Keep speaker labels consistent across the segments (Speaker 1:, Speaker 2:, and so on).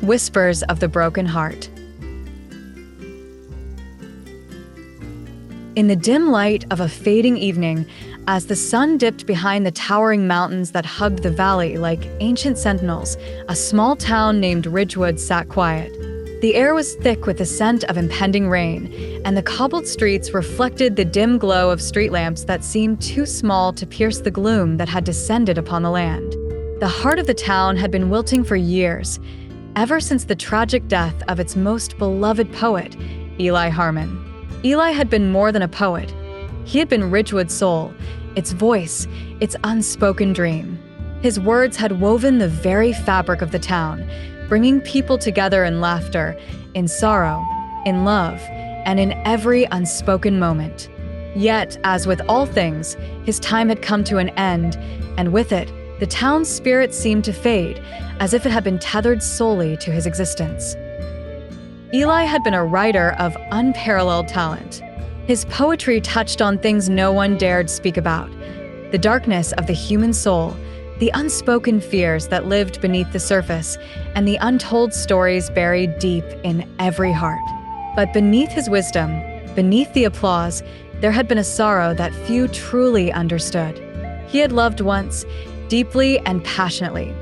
Speaker 1: Whispers of the Broken Heart. In the dim light of a fading evening, as the sun dipped behind the towering mountains that hugged the valley like ancient sentinels, a small town named Ridgewood sat quiet. The air was thick with the scent of impending rain, and the cobbled streets reflected the dim glow of street lamps that seemed too small to pierce the gloom that had descended upon the land. The heart of the town had been wilting for years, ever since the tragic death of its most beloved poet, Eli Harmon. Eli had been more than a poet. He had been Ridgewood's soul, its voice, its unspoken dream. His words had woven the very fabric of the town, bringing people together in laughter, in sorrow, in love, and in every unspoken moment. Yet, as with all things, his time had come to an end, and with it, the town's spirit seemed to fade, as if it had been tethered solely to his existence. Eli had been a writer of unparalleled talent. His poetry touched on things no one dared speak about: the darkness of the human soul, the unspoken fears that lived beneath the surface, and the untold stories buried deep in every heart. But beneath his wisdom, beneath the applause, there had been a sorrow that few truly understood. He had loved once, deeply and passionately,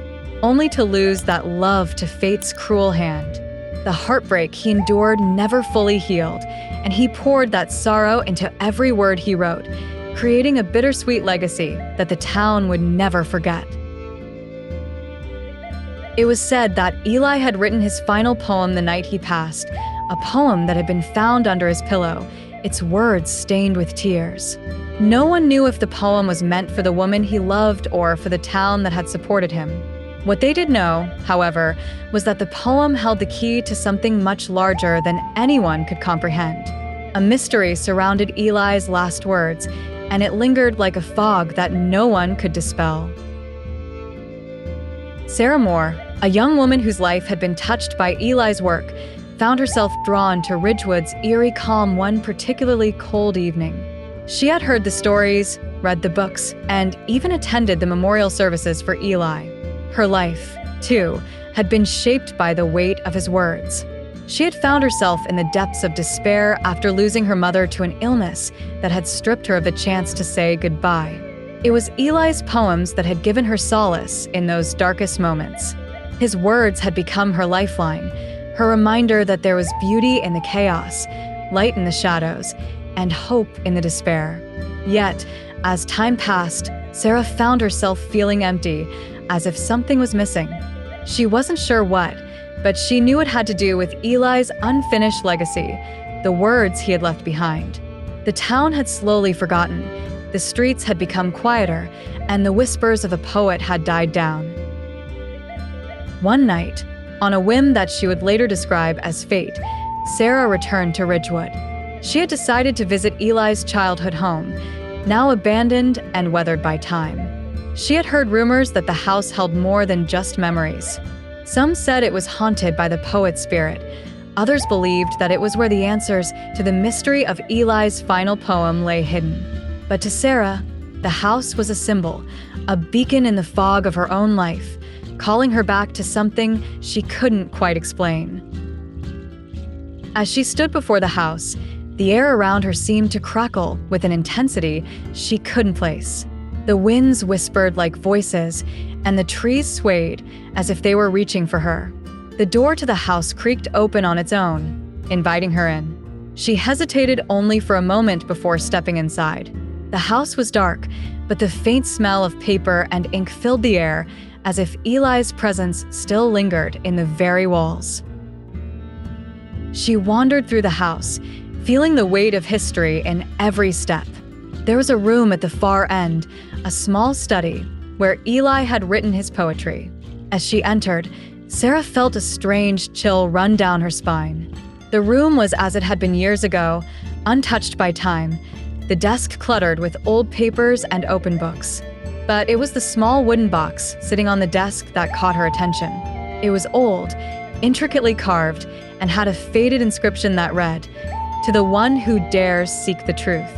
Speaker 1: only to lose that love to fate's cruel hand. The heartbreak he endured never fully healed, and he poured that sorrow into every word he wrote, creating a bittersweet legacy that the town would never forget. It was said that Eli had written his final poem the night he passed, a poem that had been found under his pillow, its words stained with tears. No one knew if the poem was meant for the woman he loved or for the town that had supported him. What they did know, however, was that the poem held the key to something much larger than anyone could comprehend. A mystery surrounded Eli's last words, and it lingered like a fog that no one could dispel. Sarah Moore, a young woman whose life had been touched by Eli's work, found herself drawn to Ridgewood's eerie calm one particularly cold evening. She had heard the stories, read the books, and even attended the memorial services for Eli. Her life, too, had been shaped by the weight of his words. She had found herself in the depths of despair after losing her mother to an illness that had stripped her of the chance to say goodbye. It was Eli's poems that had given her solace in those darkest moments. His words had become her lifeline, her reminder that there was beauty in the chaos, light in the shadows, and hope in the despair. Yet, as time passed, Sarah found herself feeling empty, as if something was missing. She wasn't sure what, but she knew it had to do with Eli's unfinished legacy, the words he had left behind. The town had slowly forgotten, the streets had become quieter, and the whispers of the poet had died down. One night, on a whim that she would later describe as fate, Sarah returned to Ridgewood. She had decided to visit Eli's childhood home, now abandoned and weathered by time. She had heard rumors that the house held more than just memories. Some said it was haunted by the poet's spirit. Others believed that it was where the answers to the mystery of Eli's final poem lay hidden. But to Sarah, the house was a symbol, a beacon in the fog of her own life, calling her back to something she couldn't quite explain. As she stood before the house, the air around her seemed to crackle with an intensity she couldn't place. The winds whispered like voices, and the trees swayed as if they were reaching for her. The door to the house creaked open on its own, inviting her in. She hesitated only for a moment before stepping inside. The house was dark, but the faint smell of paper and ink filled the air, as if Eli's presence still lingered in the very walls. She wandered through the house, feeling the weight of history in every step. There was a room at the far end, a small study, where Eli had written his poetry. As she entered, Sarah felt a strange chill run down her spine. The room was as it had been years ago, untouched by time, the desk cluttered with old papers and open books. But it was the small wooden box sitting on the desk that caught her attention. It was old, intricately carved, and had a faded inscription that read, "To the one who dares seek the truth."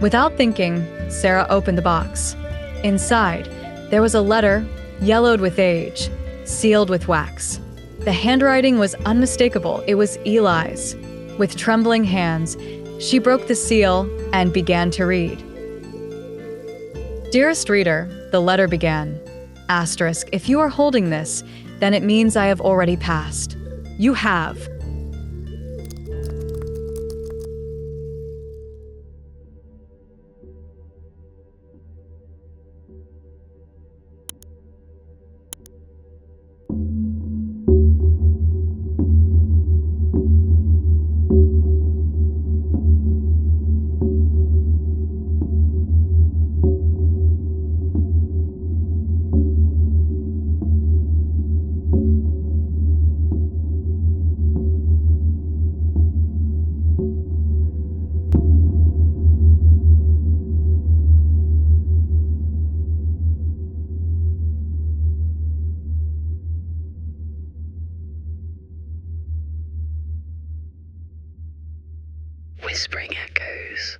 Speaker 1: Without thinking, Sarah opened the box. Inside, there was a letter, yellowed with age, sealed with wax. The handwriting was unmistakable. It was Eli's. With trembling hands, she broke the seal and began to read. Dearest reader, the letter began. Asterisk, if you are holding this, then it means I have already passed. You have.
Speaker 2: Whispering echoes.